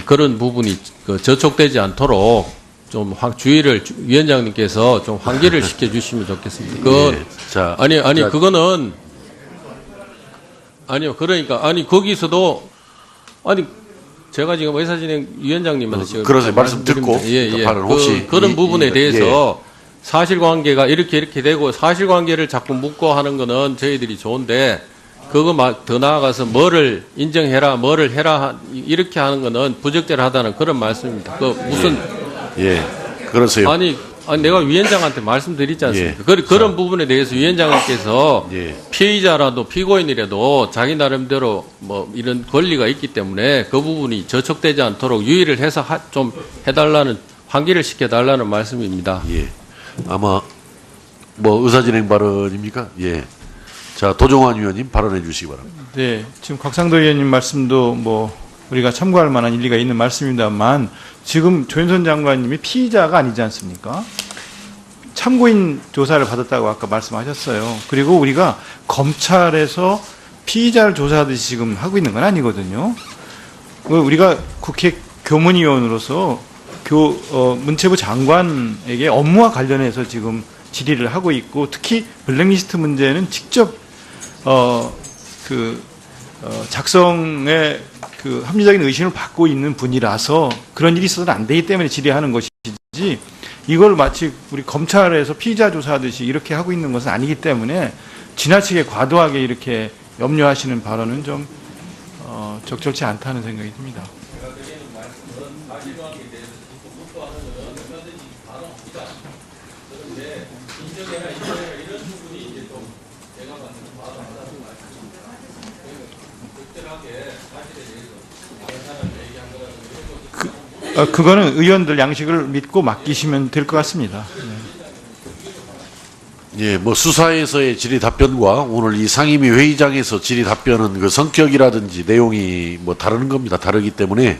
그런 부분이 저촉되지 않도록 좀 주의를 위원장님께서 좀 환기를 시켜주시면 좋겠습니다. 그거는 아니요. 그러니까 거기서도 제가 지금 의사진행위원장님한테 지금 그러세요. 말씀 듣고 혹시 그런 부분에 대해서 사실관계가 이렇게 되고 사실관계를 자꾸 묻고 하는 거는 저희들이 좋은데 그거 더 나아가서 뭐를 인정해라, 뭐를 해라 이렇게 하는 거는 부적절하다는 그런 말씀입니다. 그러세요. 아니 내가 위원장한테 말씀드리지 않습니까? 그런 부분에 대해서 위원장님께서 피의자라도 피고인이라도 자기 나름대로 뭐 이런 권리가 있기 때문에 그 부분이 저촉되지 않도록 유의를 해서 좀 해달라는 환기를 시켜달라는 말씀입니다. 아마 뭐 의사진행 발언입니까? 자, 도종환 위원님 발언해 주시기 바랍니다. 네, 지금 곽상도 의원님 말씀도 뭐 우리가 참고할 만한 일리가 있는 말씀입니다만 지금 조현선 장관님이 피의자가 아니지 않습니까? 참고인 조사를 받았다고 아까 말씀하셨어요. 그리고 우리가 검찰에서 피의자를 조사하듯이 지금 하고 있는 건 아니거든요. 우리가 국회 교문위원으로서 문체부 장관에게 업무와 관련해서 지금 질의를 하고 있고 특히 블랙리스트 문제는 직접 작성의 합리적인 의심을 받고 있는 분이라서 그런 일이 있어서는 안 되기 때문에 질의하는 것이지 이걸 마치 우리 검찰에서 피의자 조사하듯이 이렇게 하고 있는 것은 아니기 때문에 지나치게 과도하게 이렇게 염려하시는 발언은 좀 적절치 않다는 생각이 듭니다. 그거는 의원들 양식을 믿고 맡기시면 될 것 같습니다. 뭐 수사에서의 질의 답변과 오늘 이 상임위 회의장에서 질의 답변은 그 성격이라든지 내용이 뭐 다른 겁니다. 다르기 때문에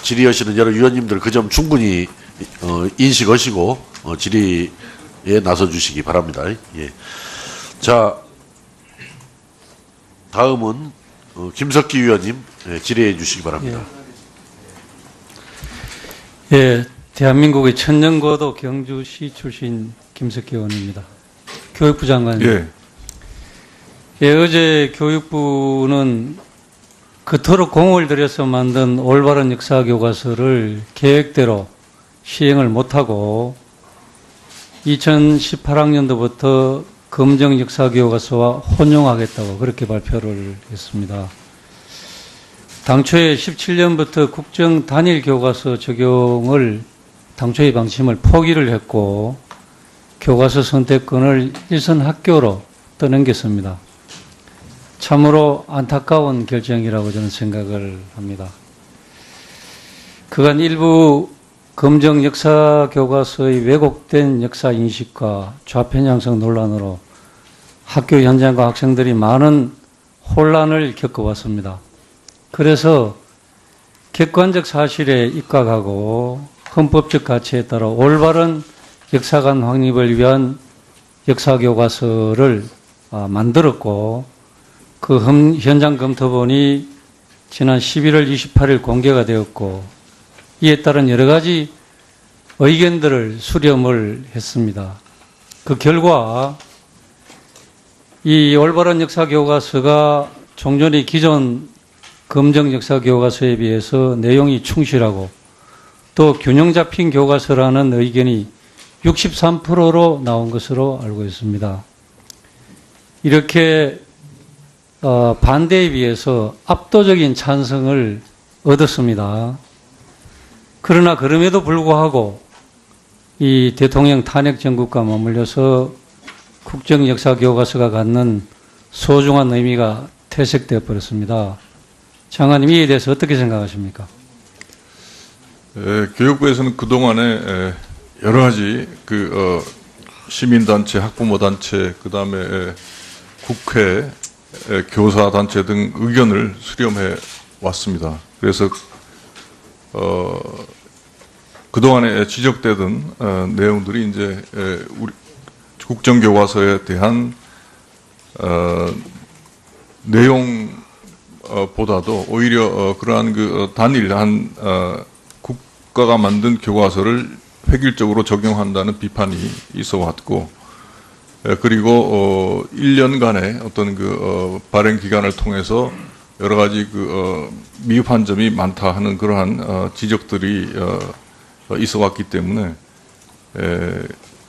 질의하시는 여러 위원님들 그 점 충분히 인식하시고 질의에 나서 주시기 바랍니다. 자, 다음은 김석기 위원님 질의해 주시기 바랍니다. 대한민국의 천년고도 경주시 출신 김석기 의원입니다. 교육부 장관님. 어제 교육부는 그토록 공을 들여서 만든 올바른 역사 교과서를 계획대로 시행을 못하고 2018학년도부터 검정 역사 교과서와 혼용하겠다고 그렇게 발표를 했습니다. 당초에 17년부터 국정 단일 교과서 적용을 당초의 방침을 포기를 했고 교과서 선택권을 일선 학교로 떠넘겼습니다. 참으로 안타까운 결정이라고 저는 생각을 합니다. 그간 일부 검정 역사 교과서의 왜곡된 역사 인식과 좌편향성 논란으로 학교 현장과 학생들이 많은 혼란을 겪어왔습니다. 그래서 객관적 사실에 입각하고 헌법적 가치에 따라 올바른 역사관 확립을 위한 역사교과서를 만들었고 그 현장 검토본이 지난 11월 28일 공개가 되었고 이에 따른 여러 가지 의견들을 수렴을 했습니다. 그 결과 이 올바른 역사교과서가 종전의 기존 검정 역사 교과서에 비해서 내용이 충실하고 또 균형 잡힌 교과서라는 의견이 63%로 나온 것으로 알고 있습니다. 이렇게 반대에 비해서 압도적인 찬성을 얻었습니다. 그러나 그럼에도 불구하고 이 대통령 탄핵 정국과 맞물려서 국정 역사 교과서가 갖는 소중한 의미가 퇴색되어 버렸습니다. 장관님, 이에 대해서 어떻게 생각하십니까? 교육부에서는 그동안에 여러 가지 시민단체, 학부모단체, 그 다음에 국회, 교사단체 등 의견을 수렴해 왔습니다. 그래서 그동안에 지적되던 내용들이 이제 우리 국정교과서에 대한 내용 보다도 오히려 그러한 단일한 국가가 만든 교과서를 획일적으로 적용한다는 비판이 있어 왔고, 그리고 1년간의 어떤 발행 기간을 통해서 여러 가지 미흡한 점이 많다 하는 그러한 지적들이 있어 왔기 때문에,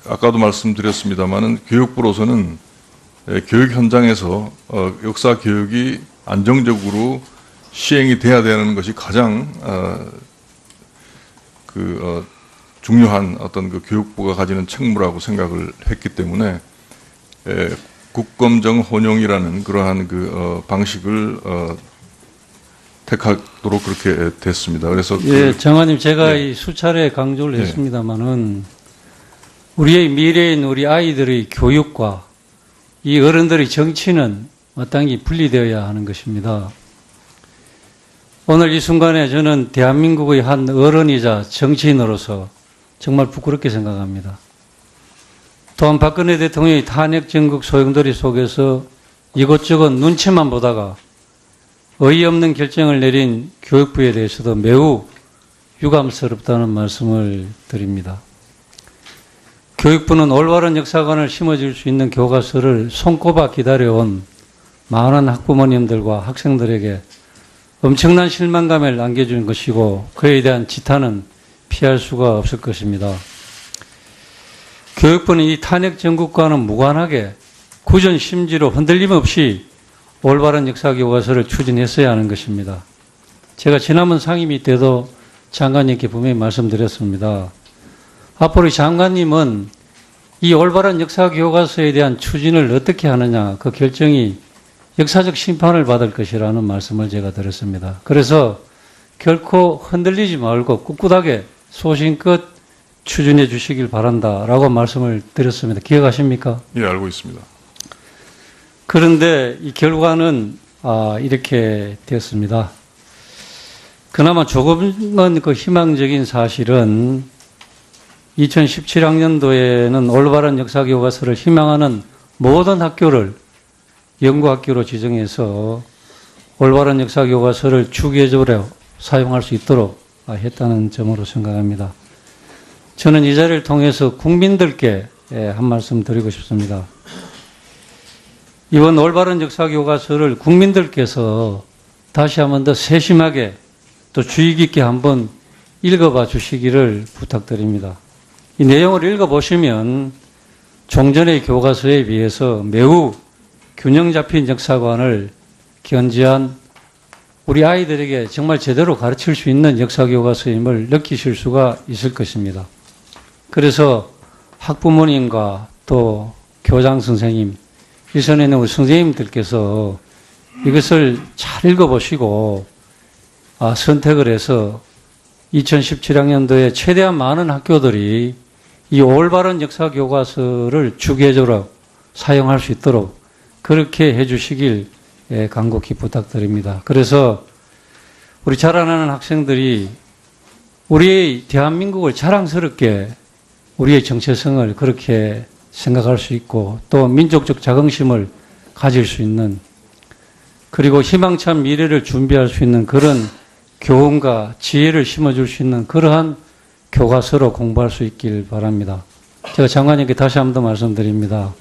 아까도 말씀드렸습니다마는 교육부로서는 교육 현장에서 역사 교육이 안정적으로 시행이 돼야 되는 것이 가장 중요한 어떤 교육부가 가지는 책무라고 생각을 했기 때문에 국검정 혼용이라는 그러한 방식을 택하도록 그렇게 됐습니다. 그래서 예, 장관님 제가 이 수차례 강조를 했습니다마는 우리의 미래인 우리 아이들의 교육과 이 어른들의 정치는 마땅히 분리되어야 하는 것입니다. 오늘 이 순간에 저는 대한민국의 한 어른이자 정치인으로서 정말 부끄럽게 생각합니다. 또한 박근혜 대통령의 탄핵 전국 소용돌이 속에서 이것저것 눈치만 보다가 어이없는 결정을 내린 교육부에 대해서도 매우 유감스럽다는 말씀을 드립니다. 교육부는 올바른 역사관을 심어줄 수 있는 교과서를 손꼽아 기다려온 많은 학부모님들과 학생들에게 엄청난 실망감을 안겨준 것이고 그에 대한 지탄은 피할 수가 없을 것입니다. 교육부는 이 탄핵 정국과는 무관하게 구전 심지로 흔들림 없이 올바른 역사교과서를 추진했어야 하는 것입니다. 제가 지난번 상임위 때도 장관님께 분명히 말씀드렸습니다. 앞으로 장관님은 이 올바른 역사교과서에 대한 추진을 어떻게 하느냐 그 결정이 역사적 심판을 받을 것이라는 말씀을 제가 드렸습니다. 그래서 결코 흔들리지 말고 꿋꿋하게 소신껏 추진해 주시길 바란다라고 말씀을 드렸습니다. 기억하십니까? 예, 알고 있습니다. 그런데 이 결과는 이렇게 되었습니다. 그나마 조금은 희망적인 사실은 2017학년도에는 올바른 역사교과서를 희망하는 모든 학교를 연구학교로 지정해서 올바른 역사교과서를 주기적으로 사용할 수 있도록 했다는 점으로 생각합니다. 저는 이 자리를 통해서 국민들께 한 말씀 드리고 싶습니다. 이번 올바른 역사교과서를 국민들께서 다시 한번 더 세심하게 또 주의 깊게 한번 읽어봐 주시기를 부탁드립니다. 이 내용을 읽어보시면 종전의 교과서에 비해서 매우 균형 잡힌 역사관을 견지한 우리 아이들에게 정말 제대로 가르칠 수 있는 역사교과서임을 느끼실 수가 있을 것입니다. 그래서 학부모님과 또 교장 선생님, 일선에 있는 우리 선생님들께서 이것을 잘 읽어보시고 선택을 해서 2017학년도에 최대한 많은 학교들이 이 올바른 역사교과서를 주기적으로 사용할 수 있도록 그렇게 해주시길 간곡히 부탁드립니다. 그래서 우리 자라나는 학생들이 우리의 대한민국을 자랑스럽게 우리의 정체성을 그렇게 생각할 수 있고 또 민족적 자긍심을 가질 수 있는 그리고 희망찬 미래를 준비할 수 있는 그런 교훈과 지혜를 심어줄 수 있는 그러한 교과서로 공부할 수 있길 바랍니다. 제가 장관님께 다시 한 번 더 말씀드립니다.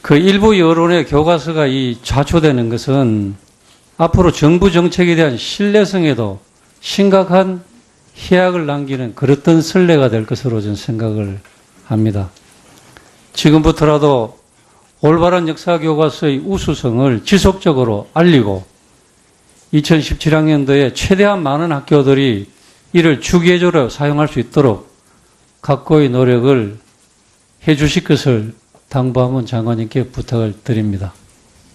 그 일부 여론의 교과서가 이 좌초되는 것은 앞으로 정부 정책에 대한 신뢰성에도 심각한 희약을 남기는 그랬던 선례가 될 것으로 저는 생각을 합니다. 지금부터라도 올바른 역사교과서의 우수성을 지속적으로 알리고 2017학년도에 최대한 많은 학교들이 이를 주기적으로 사용할 수 있도록 각고의 노력을 해 주실 것을 당부하면 장관님께 부탁을 드립니다.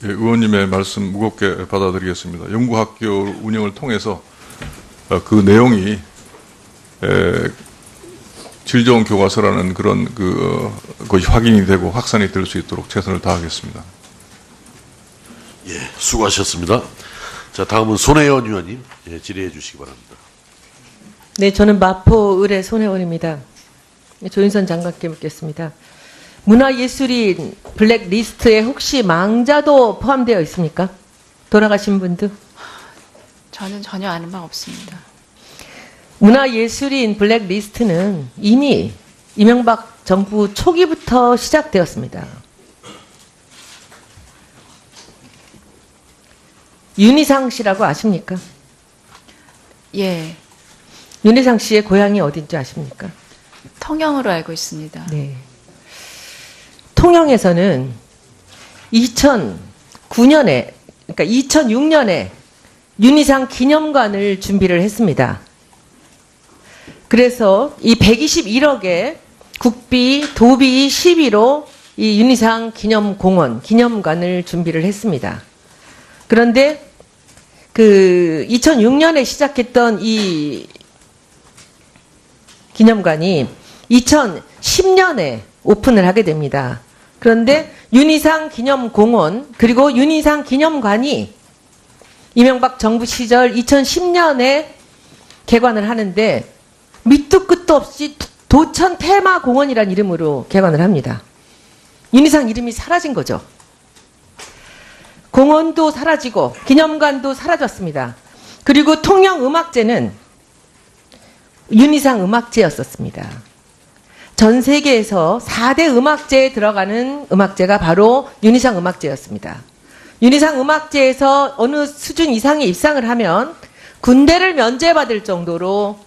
예, 의원님의 말씀 무겁게 받아들이겠습니다. 연구학교 운영을 통해서 그 내용이 질 좋은 교과서라는 그런 것이 확인이 되고 확산이 될 수 있도록 최선을 다하겠습니다. 예, 수고하셨습니다. 자, 다음은 손혜원 의원님 질의해 주시기 바랍니다. 네, 저는 마포 의뢰 손혜원입니다. 조윤선 장관께 묻겠습니다. 문화예술인 블랙리스트에 혹시 망자도 포함되어 있습니까? 돌아가신 분도? 저는 전혀 아는 바 없습니다. 문화예술인 블랙리스트는 이미 이명박 정부 초기부터 시작되었습니다. 윤희상 씨라고 아십니까? 예, 윤희상 씨의 고향이 어딘지 아십니까? 통영으로 알고 있습니다. 네. 통영에서는 2009년에, 그러니까 2006년에 윤희상 기념관을 준비를 했습니다. 그래서 이 121억의 국비, 도비 시비로 이 윤희상 기념공원, 기념관을 준비를 했습니다. 그런데 그 2006년에 시작했던 이 기념관이 2010년에 오픈을 하게 됩니다. 그런데 윤희상 기념공원 그리고 윤희상 기념관이 이명박 정부 시절 2010년에 개관을 하는데 밑도 끝도 없이 도천 테마공원이라는 이름으로 개관을 합니다. 윤희상 이름이 사라진 거죠. 공원도 사라지고 기념관도 사라졌습니다. 그리고 통영음악제는 윤희상 음악제였었습니다. 전 세계에서 4대 음악제에 들어가는 음악제가 바로 윤희상 음악제였습니다. 윤희상 음악제에서 어느 수준 이상의 입상을 하면 군대를 면제받을 정도로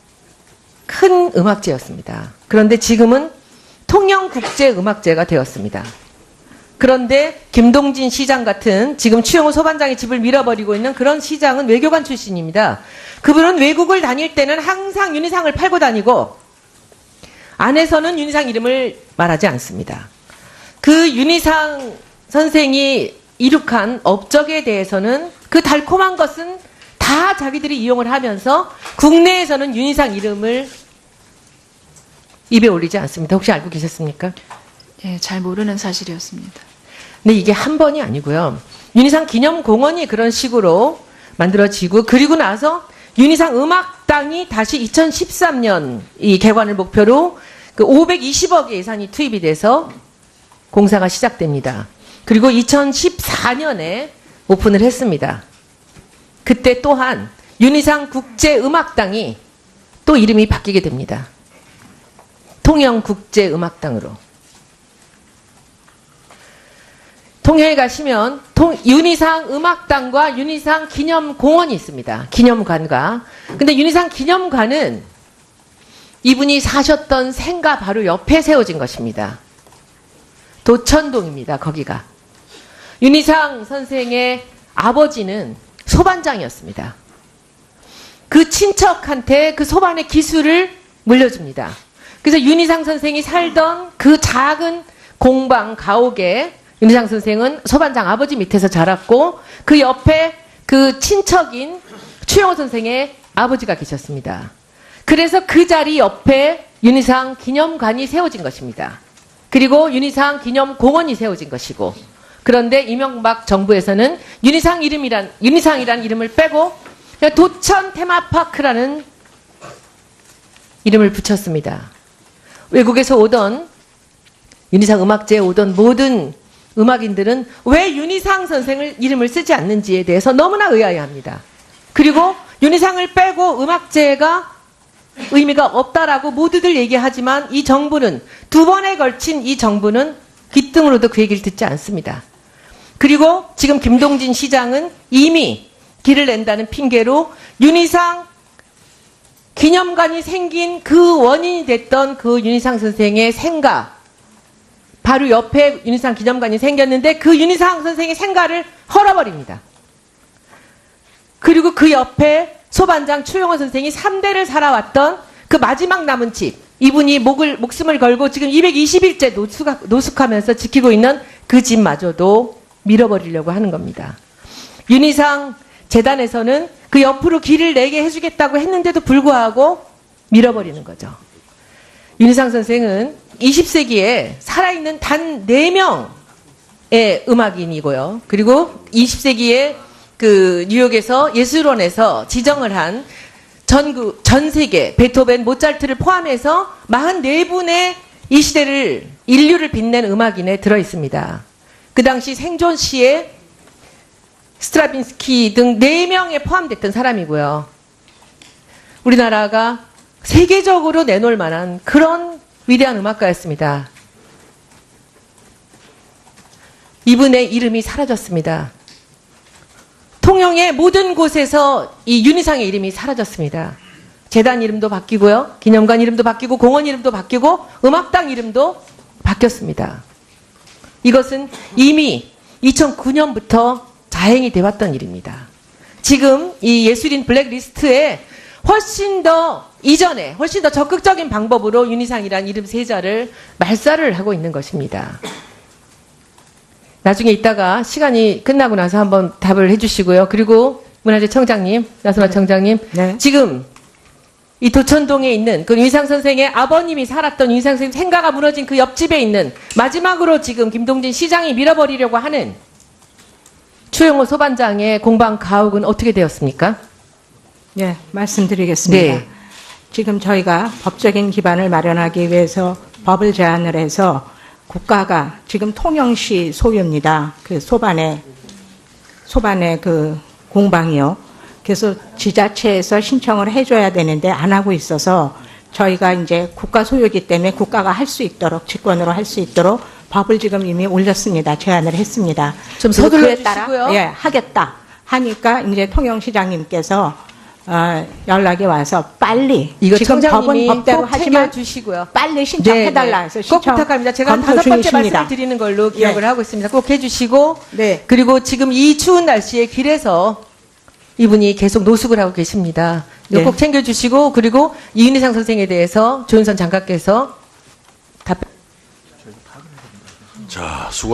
큰 음악제였습니다. 그런데 지금은 통영국제음악제가 되었습니다. 그런데 김동진 시장 같은 지금 추영호 소반장의 집을 밀어버리고 있는 그런 시장은 외교관 출신입니다. 그분은 외국을 다닐 때는 항상 윤희상을 팔고 다니고 안에서는 윤희상 이름을 말하지 않습니다. 그 윤희상 선생이 이룩한 업적에 대해서는 그 달콤한 것은 다 자기들이 이용을 하면서 국내에서는 윤희상 이름을 입에 올리지 않습니다. 혹시 알고 계셨습니까? 예, 잘 모르는 사실이었습니다. 근데 이게 한 번이 아니고요. 윤희상 기념공원이 그런 식으로 만들어지고 그리고 나서 윤희상 음악당이 다시 2013년 이 개관을 목표로 그 520억의 예산이 투입이 돼서 공사가 시작됩니다. 그리고 2014년에 오픈을 했습니다. 그때 또한 윤희상 국제음악당이 또 이름이 바뀌게 됩니다. 통영국제음악당으로. 통영에 가시면 윤희상 음악당과 윤희상 기념공원이 있습니다. 기념관과. 근데 윤희상 기념관은 이분이 사셨던 생가 바로 옆에 세워진 것입니다. 도천동입니다. 거기가. 윤희상 선생의 아버지는 소반장이었습니다. 그 친척한테 그 소반의 기술을 물려줍니다. 그래서 윤희상 선생이 살던 그 작은 공방 가옥에 윤희상 선생은 소반장 아버지 밑에서 자랐고 그 옆에 그 친척인 추영호 선생의 아버지가 계셨습니다. 그래서 그 자리 옆에 윤희상 기념관이 세워진 것입니다. 그리고 윤희상 기념공원이 세워진 것이고 그런데 이명박 정부에서는 윤희상이라는 이름을 빼고 그냥 도천 테마파크라는 이름을 붙였습니다. 외국에서 오던 윤희상 음악제에 오던 모든 음악인들은 왜 윤희상 선생을 이름을 쓰지 않는지에 대해서 너무나 의아해합니다. 그리고 윤희상을 빼고 음악제가 의미가 없다라고 모두들 얘기하지만 이 정부는 두 번에 걸친 이 정부는 귓등으로도 그 얘기를 듣지 않습니다. 그리고 지금 김동진 시장은 이미 길을 낸다는 핑계로 윤희상 기념관이 생긴 그 원인이 됐던 그 윤희상 선생의 생가 바로 옆에 윤희상 기념관이 생겼는데 그 윤희상 선생의 생가를 헐어버립니다. 그리고 그 옆에 소반장 추영호 선생이 3대를 살아왔던 그 마지막 남은 집 이분이 목숨을 걸고 지금 220일째 노숙하면서 지키고 있는 그 집마저도 밀어버리려고 하는 겁니다. 윤희상 재단에서는 그 옆으로 길을 내게 해주겠다고 했는데도 불구하고 밀어버리는 거죠. 윤희상 선생은 20세기에 살아있는 단 4명의 음악인이고요. 그리고 20세기에 그 뉴욕에서 예술원에서 지정을 한 전 세계 베토벤, 모차르트를 포함해서 44분의 이 시대를 인류를 빛낸 음악인에 들어 있습니다. 그 당시 생존 시에 스트라빈스키 등 4명에 포함됐던 사람이고요. 우리나라가 세계적으로 내놓을 만한 그런 위대한 음악가였습니다. 이분의 이름이 사라졌습니다. 통영의 모든 곳에서 이 윤희상의 이름이 사라졌습니다. 재단 이름도 바뀌고요. 기념관 이름도 바뀌고 공원 이름도 바뀌고 음악당 이름도 바뀌었습니다. 이것은 이미 2009년부터 자행이 되었던 일입니다. 지금 이 예술인 블랙리스트에 훨씬 더 이전에 훨씬 더 적극적인 방법으로 윤희상이란 이름 세자를 말살을 하고 있는 것입니다. 나중에 이따가 시간이 끝나고 나서 한번 답을 해주시고요. 그리고 문화재 청장님, 나선화 청장님, 네. 지금 이 도천동에 있는 그 윤희상 선생의 아버님이 살았던 윤희상 선생 생가가 무너진 그 옆집에 있는 마지막으로 지금 김동진 시장이 밀어버리려고 하는 추영호 소반장의 공방 가옥은 어떻게 되었습니까? 예, 말씀드리겠습니다. 네. 지금 저희가 법적인 기반을 마련하기 위해서 법을 제안을 해서 국가가 지금 통영시 소유입니다. 그 소반의 그 공방이요. 그래서 지자체에서 신청을 해줘야 되는데 안 하고 있어서 저희가 이제 국가 소유이기 때문에 국가가 할 수 있도록 직권으로 할 수 있도록 법을 지금 이미 올렸습니다. 제안을 했습니다. 좀 그래서 서둘러 그에 따라 주시고요. 예, 하겠다 하니까 이제 통영시장님께서 연락이 와서 빨리 이거 지금 청장님이 법은 법대로 꼭 하지만 챙겨주시고요. 빨리 신청해달라 해서 꼭 신청 부탁합니다. 제가 검토 5번째 중이십니다. 말씀을 드리는 걸로 기억을 예. 하고 있습니다. 꼭 해주시고 네. 그리고 지금 이 추운 날씨에 길에서 이분이 계속 노숙을 하고 계십니다. 이거 네. 꼭 챙겨주시고 그리고 이윤희상 선생에 대해서 조윤선 장관께서 답변 자, 수고.